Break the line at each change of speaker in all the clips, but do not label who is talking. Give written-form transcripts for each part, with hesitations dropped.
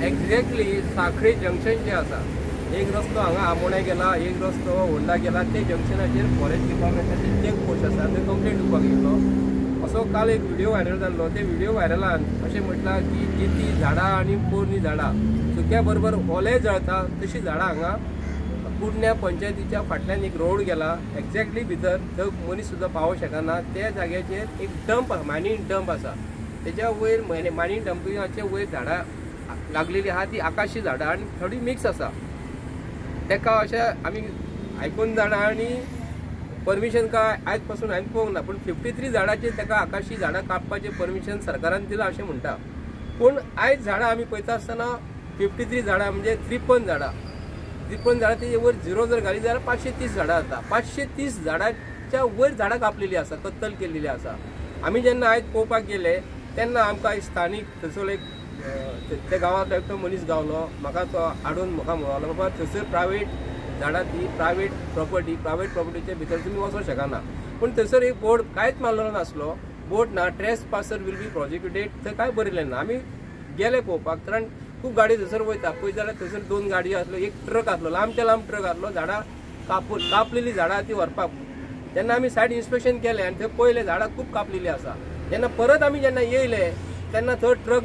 Exactly साखळे junction J आसा, एक रस्तो हांगा आमोणे गेला, एक रस्तो होंडा गेला, ते जंक्शनाचेर फॉरेस्ट डिपार्टमेंटाचे चेक पोस्ट आसा, ते कंप्लेंट दिवपाक येयलो. असो काल एक व्हिडिओ व्हायरल जाल्लो. ते व्हिडिओ व्हायरलान अशें म्हटलां की जी झाडां आनी पोरणी झाडां सुक्या बरोबर ओले जळटा तशी झाडां हांगा पुण्या पंचायतीच्या फाटल्यान एक रोड गेला, एक्झॅक्टली भितर थंय मनीस सुद्दां पावोंक शकना. त्या जाग्याचेर एक डंप मायनींग डंप आसा, तेच्या वयर मायनींग डंपाचे वयर झाडां लागलेली आहा, ती आकाशी झाडां आनी थोडी मिक्स आसा. तेका अशें आमी आयकून जाणा आनी परमिशन काय आयज पासून हांवें पळोवंक ना, पूण 53 झाडांचेर तेका आकाशी झाडां कापपाचें परमिशन सरकारान दिलां अशें म्हणटा. पूण आयज झाडां आमी पळयता आसतना 53 झाडां म्हणजे 53 झाडां तेजे वयर झिरो जर घाली जाल्यार 530 झाडां जाता. 530 झाडांच्या वयर झाडां कापलेली आसा, कत्तल केल्लेली आसा. आमी जेन्ना आयज पळोवपाक गेले तेन्ना आमकां एक स्थानीक थंयसर एक त्या गांवांतलो एकटो मनीस गावलो, म्हाका तो हाडून म्हाका म्हणलो बाबा थंयसर प्रायवेट झाडां ती प्रायवेट प्रॉपर्टीचे भितर तुमी वचूंक शकना. पूण थंयसर एक बोर्ड कांयच मारलेलो नासलो, बोर्ड ना, ट्रेस पासर वील बी प्रोसिक्युटेड, थंय कांय बरयलें ना. आमी गेले पळोवपाक, कारण खूब गाडी थंयसर वयता. पळय जाल्यार थंयसर 2 गाडी आसल्यो, एक ट्रक आसलो, लांबच्या लांब ट्रक आसलो झाडां कापलेली झाडां ती व्हरपाक. जेन्ना आमी सायड इन्स्पेक्शन केलें आनी थंय पळयलें झाडां खूब कापलेली आसा. जेन्ना परत आमी जेन्ना येयले तेन्ना थंय ट्रक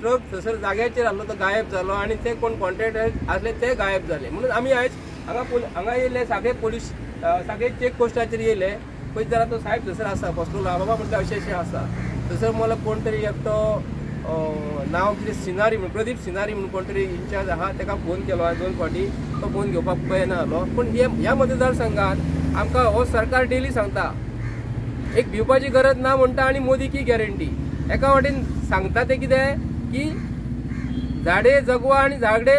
थंयसर जाग्याचेर आसलो तो गायब जालो आनी ते कोण कॉन्ट्रॅक्टर आसले ते गायब जाले. म्हणून आमी आयज हांगा येयले, सांगळे पोलीस सांगळे चेक पोस्टाचेर येयले. पळयत जाल्यार तो साहेब थंयसर आसा बसलो, बाबा म्हणटा अशें आसा. थंयसर मला कोण तरी एकटो नांव कितें सिनारी म्हणून प्रदीप सिनारी म्हणून कोण तरी इन्चार्ज आहा, ताका फोन केलो 2 फावटी, तो फोन घेवपाक पळयना जालो. पूण ह्या मतदारसंघात आमकां हो सरकार डेली सांगता एक भिवपाची गरज ना म्हणटा आनी मोदी की गॅरंटी. एका वाटेन सांगता ते कितें की झाडे जगवा आनी झाडे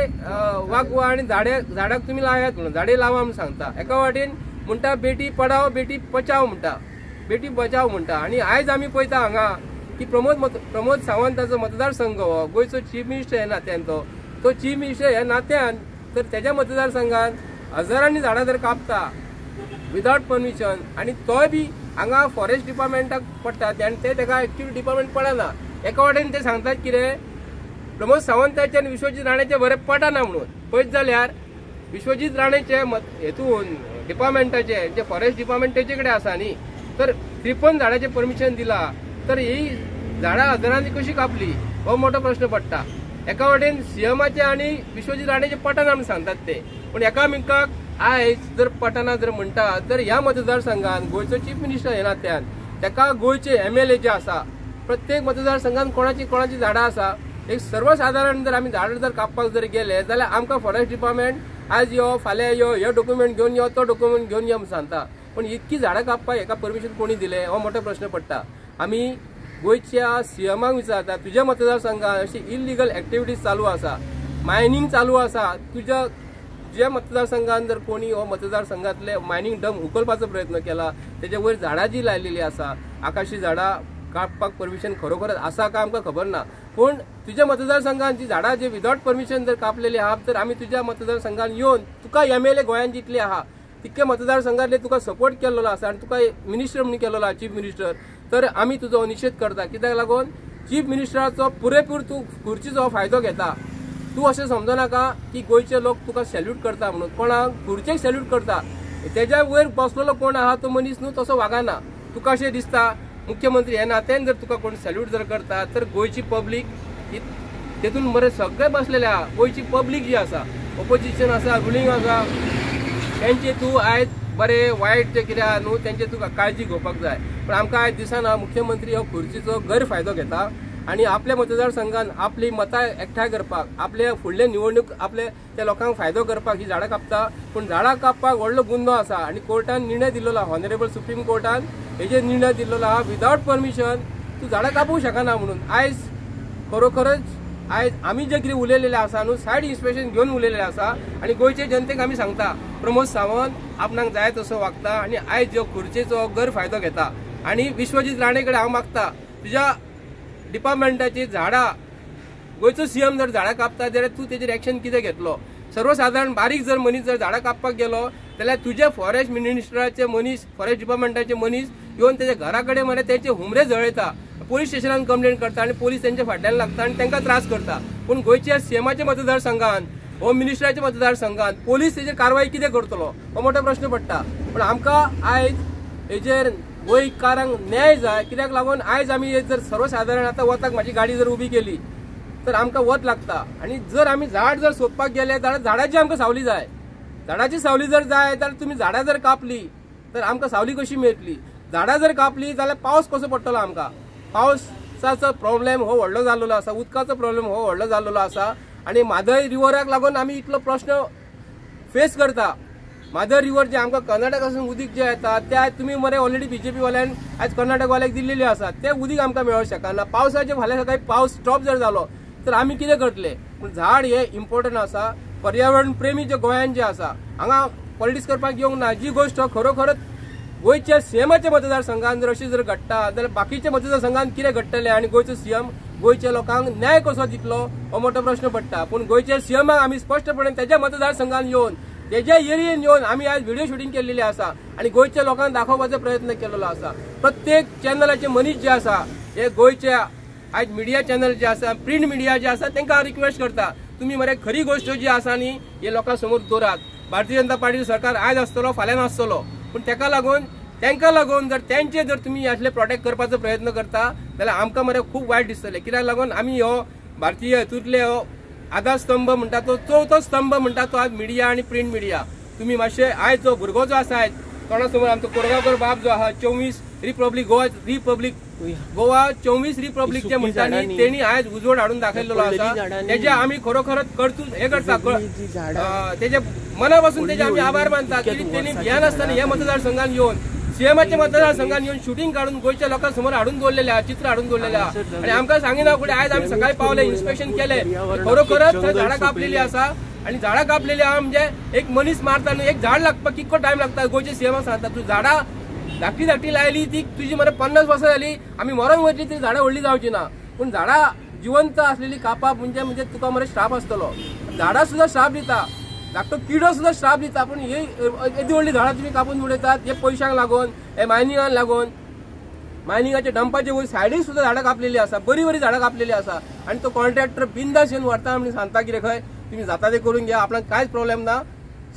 वागवा आनी झाडाक तुमी लायात म्हणून झाडे लावा म्हणून सांगता. एका वाटेन म्हणटा बेटी पढाओ बेटी बचाव म्हणटा, बेटी बचाव म्हणटा. आनी आयज आमी पळयता हांगा की प्रमोद सावंताचो मतदारसंघ हो गोंयचो चीफ मिनिस्टर ह्या नात्यान तो चीफ मिनिस्टर ह्या नात्यान तर तेज्या मतदारसंघात हजारांनी झाडां जर कापता विदाउट परमिशन आनी तोय बी हांगा फॉरेस्ट डिपार्टमेंटाक पडटा आनी ते ताका एक्च्युअली डिपार्टमेंट पडना. एका वाटेन ते सांगतात कितें प्रमोद सावंताचे आनी विश्वजीत राणेचे बरें पडना म्हणून. पळयत जाल्यार विश्वजीत राणेचे हेतून डिपार्टमेंटाचे जे फॉरेस्ट डिपार्टमेंटाचे कडेन आसा न्ही, तर 53 झाडांचे परमिशन दिला, तर ही झाडां हजारांनी कशी कापली हो मोठो प्रश्न पडटा. एका वाटेन सीएमाचे आनी विश्वजीत राणेचे पटना म्हणून सांगतात ते, पूण एकामेकाक आयज जर पटना जर म्हणटा तर ह्या मतदारसंघात गोंयचो चीफ मिनिस्टर ह्या नात्यान ताका गोंयचे MLA जे आसा प्रत्येक मतदारसंघात कोणाची झाडां आसा, एक सर्वसाधारण जर आमी झाडां जर कापपाक जर गेले जाल्यार आमकां फॉरेस्ट डिपार्टमेंट आज यो फाल्यां यो हे डॉक्युमेंट घेवन यो तो डॉक्युमेंट घेवन यो म्हणून सांगता. पूण इतकी झाडां कापपाक हेका परमिशन कोणी दिलें हो मोठो प्रश्न पडटा. आमी गोंयच्या सीएमाक विचारता तुज्या मतदारसंघात अशी इलिगल एक्टिविटीज चालू आसा, मायनिंग चालू आसा, तुज्या मतदारसंघात जर कोणी हो मतदारसंघातले मायनिंग डंप उखलपाचो प्रयत्न केला, तेच्या वयर झाडां जी लायलेली आसा आकाशी झाडां कापपाक परमिशन खरोखरच आसा काय आमकां खबर ना. पूण तुज्या मतदारसंघात जी झाडां जे विदाउट परमिशन जर कापलेली आहा तर आमी तुज्या मतदारसंघात येवन तुका MLA गोंयांत जितले आहा तितके मतदारसंघातले तुका सपोर्ट केल्लो आसा आनी तुका मिनिस्टर म्हणून केल्लो चीफ मिनिस्टर, तर आमी तुजो निशेध करता. कित्याक लागून चीफ मिनिस्टराचो पुरेपूर तूं खुर्चीचो फायदो घेता. तूं अशें समजनाका की गोंयचे लोक तुका सॅल्यूट करता म्हणून, कोणाक खुर्चेक सॅल्यूट करता, तेज्या वयर बसलेलो कोण आहा तो मनीस न्हू तसो वागना. तुका अशें दिसता मुख्यमंत्री ह्या नात्यान जर तुका कोण सॅल्यूट जर करता तर गोंयची पब्लीक तेतून बरें सगळे बसलेले आहा. गोंयची पब्लीक जी आसा, ऑपोजिशन आसा, रुलींग आसा, तेंचे तूं आयज बरें वायट जे कितें आहा न्हू तेंचे तुका काळजी घेवपाक जाय. पण आमकां आयज दिसना मुख्यमंत्री हो खुर्चीचो गैरफायदो घेता आनी आपल्या मतदारसंघात आपली मतां एकठांय करपाक, आपले फुडले निवडणूक आपले त्या लोकांक फायदो करपाक ही झाडां कापता. पूण झाडां कापपाक व्हडलो गुन्हो आसा आनी कोर्टान निर्णय दिल्लो आहा, ऑनरेबल सुप्रीम कोर्टान हेजेर निर्णय दिल्लो आहा विदाउट परमिशन तूं झाडां कापूंक शकना म्हणून. आयज खरोखरच आयज आमी जे कितें उलयलेले आसा न्हू सायड इन्स्पेक्शन घेवन उलयलेले आसा आनी गोंयचे जनतेक आमी सांगता प्रमोद सावंत आपणाक जाय तसो वागता आनी आयज ह्यो खुर्चेचो गैरफायदो घेता. आनी विश्वजीत राणे कडेन हांव मागता तुज्या डिपार्टमेंटाची झाडां गोंयचो सीएम जर झाडां कापता जाल्यार तूं तेजेर एक्शन कितें घेतलो. सर्वसाधारण बारीक जर मनीस जर झाडां कापपाक गेलो जाल्यार तुजे फॉरेस्ट मिनिस्टराचे मनीस, फॉरेस्ट डिपार्टमेंटाचे मनीस येवन तेजे घरा कडेन मरे तेंचे हुमरे जळयता, पोलीस स्टेशनान कंप्लेंट करता आनी पोलीस तेंच्या फाटल्यान लागता आनी तांकां त्रास करता. पूण गोंयच्या सीएमाच्या मतदारसंघात होम मिनिस्टराच्या मतदारसंघात पोलीस तेजेर कारवाई कितें करतलो हो मोठो प्रश्न पडटा। पण आमकां आयज हेजेर गोंयकारांक न्याय जाय, कित्याक लागून आयज आमी जर सर्वसाधारण आतां वताक म्हाजी गाडी जर उबी केली तर आमकां वत लागता, आणि जर आमी झाड जर सोदपाक गेले जाल्यार झाडाची आमकां सावली जाय। झाडाची सावली जर जाय जाल्यार तुमी झाडां जर कापली तर आमकां सावली कशी मेळटली? झाडां जर कापली जाल्यार पावस कसो पडटलो आमकां? पावसाचो प्रॉब्लेम हो व्हडलो जाल्लो आसा, उदकाचो प्रॉब्लेम हो व्हडलो जाल्लो आसा, आणि म्हादय रिवराक लागून आमी इतलो प्रश्न फेस करता। म्हादय रिवर जे आमकां कर्नाटकासून उदीक जे येता ते आयज तुमी मरे ऑलरेडी बीजेपी वाल्यान आयज कर्नाटक वाल्याक दिल्लेले आसा, ते उदीक आमकां मेळोंक शकना। पावसाचे फाल्यां सकाळी पावस स्टॉप जर जालो तर आमी कितें करतले? पूण झाड हे इम्पॉर्टंट आसा। पर्यावरण प्रेमी जे गोंयान जे आसा हांगा पॉलिटिक्स करपाक येवंक ना। जी गोष्ट खरोखरच गोंयच्या सीएमाच्या मतदारसंघात जर अशी जर घडटा जाल्यार बाकीच्या मतदारसंघात कितें घडटलें, आणि गोंयचो सीएम गोंयच्या लोकांक न्याय कसो दितलो हो मोठो प्रश्न पडटा। पूण गोंयच्या सीएमाक आमी स्पश्टपणे त्याच्या मतदारसंघात येवन तेज्या एरियेन येवन आमी आयज व्हिडिओ शूटिंग केल्लेली आसा आणि गोंयच्या लोकांक दाखोवपाचो प्रयत्न केलेलो आसा। प्रत्येक चॅनलाचे मनीस जे आसा हे गोंयच्या आयज मिडिया चॅनल जे आसा, प्रिंट मिडिया जे आसा, तांकां हांव रिक्वेस्ट करता तुमी मरे खरी गोष्ट जी आसा न्ही हे लोकां समोर दवरात। भारतीय जनता पार्टी सरकार आयज आसतलो फाल्यां नासतलो, पूण ताका लागून जर त्यांचे जर तुम्ही असले प्रोटेक्ट करपाचो प्रयत्न करता जाल्यार आमकां मरे खूब वायट दिसतलें। कित्याक लागून आमी हो भारतीय हेतूंतले हो आधारस्तंभ म्हणटा तो चवथो स्तंभ म्हणटा तो आज मिडिया आणि प्रिंट मिडिया। तुम्ही मातशे आयज जो भुरगो जो आसा आयज कोणा समोर आमचो कोरगांवकर बाब जो आहा 24 रिपब्लीक गोवा 24 रिपब्लीकचे म्हणटानी तेणी आयज उजवड हाडून दाखयलेलो आसा। तेजे आमी खरोखरच कर्तूत हे करता, तेजे मना पासून तेजे आमी आभार मानता की तेणी भियान आसतना ह्या मतदारसंघात येवन सीएमाच्या मतदारसंघात येवन शूटिंग काढून गोंयच्या लोकांसमोर हाडून दवरलेले आहा, चित्र हाडून दवरलेले आहा। आणि आमकां सांगिना फुडें आयज आमी सकाळी पावले, इन्स्पेक्शन केले, खरोखरच थंय झाडां कापलेली आसा। आणि झाडां कापलेली आहा म्हणजे एक मनीस मारता न्हू, एक झाड लागपाक कितको टायम लागता? गोंयच्या सीएमाक सांगता तूं झाडां धाकटी लायली ती तुजी मरे 50 वर्सां जाली, आमी मरोन वयतली तरी झाडां व्हडली जावची ना। पूण झाडां जिवंत असलेली कापप म्हणजे तुका मरे श्राप आसतलो। झाडां सुद्दां श्राप दिता, धाकटो किडो सुद्दां श्राप दिता। पूण ही येदी व्हडली झाडां तुमी कापून उडयतात हे पयशांक लागून, हे मायनिंगाक लागून। मायनिंगाच्या डंपाच्या वयर सायडीक सुद्दां झाडां कापलेली आसा, बरी झाडां कापलेली आसा, आणि तो कॉन्ट्रॅक्टर बिंदास येवन व्हरता आनी सांगता कितें खंय तुम्ही जाता ते करून घ्या, आपल्याक कांयच प्रॉब्लेम ना,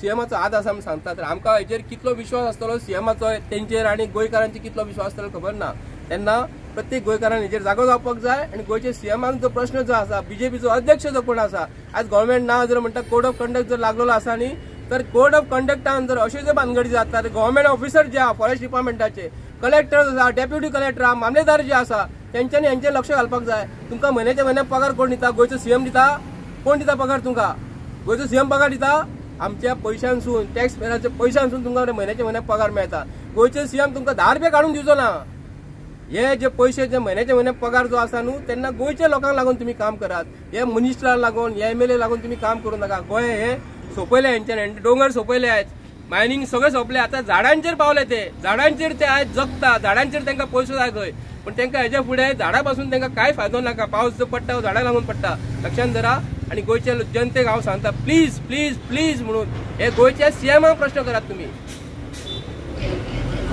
सीएमाचो हात आसा आमी सांगता। तर आमकां हेचेर कितलो विश्वास आसतलो सीएमाचो तेंचेर आणि गोंयकारांचेर कितलो विश्वास आसतलो खबर ना। तेन्ना प्रत्येक गोंयकारान हेचेर जागो जावपाक जाय। आणि गोंयच्या सीएमाक जो प्रश्न जो आसा, बीजेपीचो अध्यक्ष जो कोण आसा, आज गव्हर्नमेंट नाव जर म्हणटा कोड ऑफ कंडक्ट जर लागलेलो आसा न्ही, तर कोड ऑफ कंडक्टान जर अशे जर भानगडी जाता तर गव्हर्नमेंट ऑफिसर जे आहा फॉरेस्ट डिपार्टमेंटाचे, कलेक्टर आसा, डेप्युटी कलेक्टर, मामलेदार जे आसा, तेंच्यांनी हेंचेर लक्ष घालपाक जाय। तुमकां म्हयन्याच्या म्हयन्याक पगार कोण दिता? गोंयचो सीएम दिता? कोण दिता पगार तुमकां? गोंयचो सीएम पगार दिता? आमच्या पैशांसून, टॅक्स पेयराच्या पैशांसून तुमकां म्हयन्याच्या म्हयन्याक पगार मेळटा। गोंयचे सीएम तुमकां 10 रुपया काडून दिवचो ना। हे जे पैसे जे म्हयन्याच्या म्हयन्याक पगार जो आसा न्हू, तेन्ना गोंयच्या लोकांक लागून तुम्ही काम करात, हे मिनिस्टरांक लागून, हे एमएलए लागून तुम्ही काम करूं नाका। गोंय हे सोंपयले हेंच्यानी, डोंगर सोंपयले आयज, मायनिंग सगळें सोंपलें, आतां झाडांचेर पावले ते, झाडांचेर ते आयज जगता, झाडांचेर तांकां पयसो जाय खंय, पण तांकां हेच्या फुडें झाडां पासून तांकां कांय फायदो नाका। पावस जो पडटा झाडां लागून पडटा, लक्षांत धरा। आणि गोंयच्या जनतेक हांव सांगता प्लीज प्लीज प्लीज म्हणून हे गोंयच्या सीएमाक प्रश्न करात तुमी।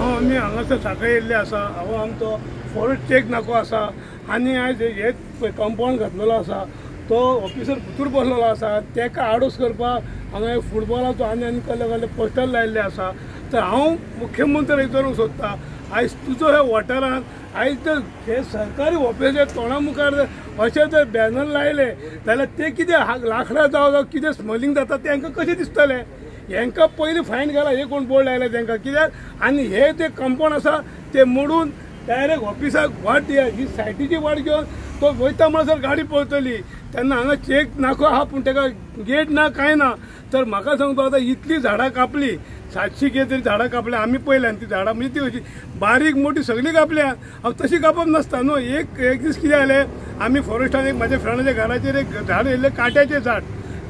आमी हांगासर साखळे येयल्ले आसा, हांव आमचो फॉरेस्ट चॅक नाको आसा, आनी आयज हे कंपाउंड घातलेलो आसा, तो ऑफिसर भितर बसलेलो आसा, ताका आडोस करपाक हांगा फुटबॉलाचो आनी कसले पोस्टर लायिल्ले आसा। तर हांव मुख्यमंत्री विचारूंक सोदता, आयज तुजो ह्या वाठारांत आयज जर हे सरकारी ऑफिसाच्या तोंडा मुखार अशे जर बॅनर लायले जाल्यार ते कितें लांकडां जावं कितें स्मगलिंग जाता तें हांकां कशें दिसतलें? हांकां पयलीं फायन घाला, हे कोण बोर्ड लायले तांकां कित्याक? आनी हे जे कंपाउंड आसा ते मोडून डायरेक्ट ऑफिसाक वाट दिया, ही सायटीची वाट घेवन तो वयता म्हणसर गाडी पळयतली, तेन्ना हांगा चॅक नाको आहा पूण ताका गेट ना कांय ना। तर म्हाका सांगतो आतां इतली झाडां कापली, 700 तरी झाडां कापल्या आमी पयल्यान, ती झाडां म्हणजे ती अशी बारीक मोठी सगळी कापल्या, हांव तशी कापप नासता न्हू। एक दीस कितें जालें, आमी फॉरेस्टान एक म्हाज्या फ्रेंडाच्या घराचेर एक झाड येयल्लें काट्याचें झाड,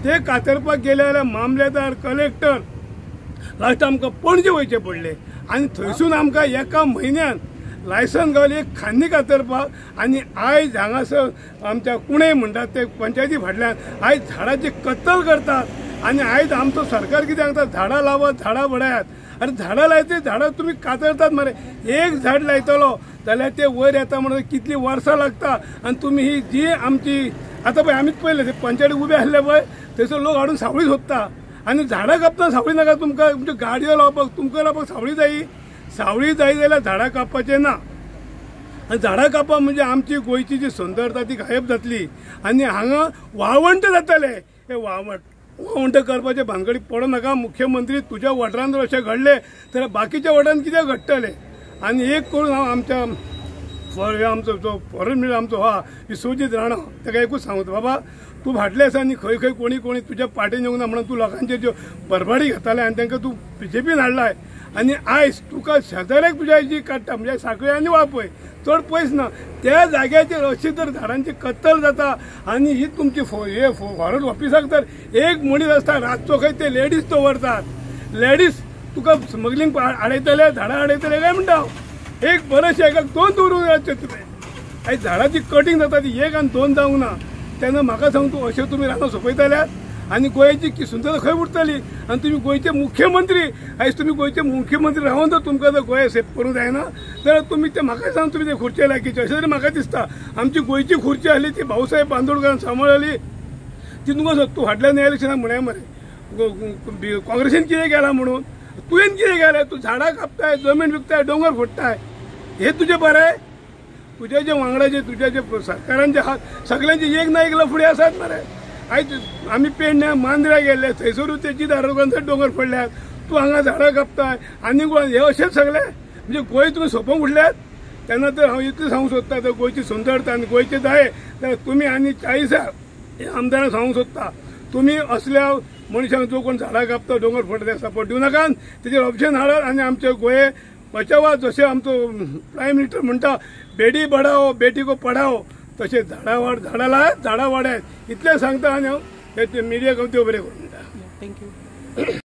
ते कातरपाक गेले जाल्यार मामलेदार, कलेक्टर, लास्ट आमकां पणजे वयचें पडलें, आनी थंयसून आमकां एका म्हयन्यान लायसन गावली एक खान्नी कातरपाक। आनी आयज हांगासर आमच्या कुणें म्हणटात ते पंचायती फाटल्यान आयज झाडांची कत्तल करतात, आनी आयज आमचो सरकार कितें सांगता, झाडां लावत, झाडां बडायात। अरे झाडां लायते, झाडां तुमी कातरतात मरे, एक झाड लायतलो जाल्यार ते वयर येता म्हणून कितली वर्सां लागता, आनी तुमी ही जी आमची आतां पळय आमीच पळयलें ते पंचायती उबे आसले पळय थंयसर लोक हाडून सावळी सोदता आनी झाडां कापतना सावळी नाका तुमकां तुमच्यो गाडयो लावपाक तुमकां लावपाक सावळी जायी जाल्यार झाडां कापपाचें ना आनी झाडां कापप म्हणजे आमची गोंयची जी सुंदरता ती गायब जातली आनी हांगा वाळवंट जातले हे वाळवंट करपाचे भानगडी पडो नाका मुख्यमंत्री तुज्या वाठारांत जर अशें घडलें जाल्यार बाकीच्या वाठारांत कितें घडटलें आनी एक करून हांव आमच्या आमचो जो फॉरेन मिनिस्टर आमचो हा विश्वजीत राणा ताका एकूच सांगता बाबा तूं फाटल्या दिसांनी खंय खंय कोणी तुज्या पार्टीन येवंक ना म्हणून तूं लोकांचेर ज्यो बरबाडी घेताले आनी तांकां तूं बीजेपीन हाडलाय आनी आयज तुका शेजाऱ्याक तुज्या जी काडटा म्हणजे साखळी आनी वापय चड पयस ना त्या जाग्याचेर अशी तर झाडांची कत्तल जाता आनी ही तुमची हे फॉरेस्ट ऑफिसाक तर एक मनीस आसता रातचो खंय ते लेडीज दवरतात लेडीज तुका स्मगलींग आडयतले झाडां आडयतले काय म्हणटा हांव एक बरेंशें एकाक 2 दवरूंक जाय तुवें आयज झाडांची कटींग जाता ती 1 आनी 2 जावंक ना तेन्ना म्हाका सांग तूं अशें तुमी रानां सोंपयतल्यात आनी गोंयची सुंदरता खंय उरतली आनी तुमी गोंयचे मुख्यमंत्री आयज तुमी गोंयचे मुख्यमंत्री रावन जर तुमकां जर गोंय सेफ करूंक जायना जाल्यार तुमी ते म्हाका सांग तुमी ते खुर्चे लायकीचे अशें तरी म्हाका दिसता आमची गोंयची खुर्ची आसली ती भाऊसाहेब बांदोडकरान सांबाळली ती तुमकां तूं फाटल्या इलेक्शनाक म्हणाय मरे काँग्रेसीन कितें केलां म्हणून तुवें कितें केलें तूं झाडां कापताय जमीन विकताय दोंगर फोडटाय हे तुजें बरें तुज्या जे वांगडाचे तुज्या जे सरकारांचे हात सगळ्यांचे एक ना एक लफडे आसात मरे आयज आमी पेडण्या मांद्र्या गेल्ले थंयसरूच तेची दारोगांचे दोंगर फोडल्यात तूं हांगा झाडां कापताय आनी हे अशेंच सगळे म्हणजे गोंय तुमी सोंपोवंक उरल्यात तेन्ना तर हांव इतलें सांगूंक सोदता तर गोंयची सुंदरता आनी गोंयचे जाय जाल्यार तुमी आनी 40 आमदारांक सांगूंक सोदता तुमी असल्या मनशांक जो कोण झाडां कापता दोंगर फोडटा ते सपोर्ट दिवं नाका तेजेर ऑप्शन हाडात आनी आमचे गोंय बचावा जशें आमचो प्रायम मिनिस्टर म्हणटा बेटी बढाओ बेटी को पढाओ तशें झाडां लायात झाडां वाडात इतलें सांगता आनी हांव मिडियाक देव बरें करूं म्हणटा.
थँक्यू.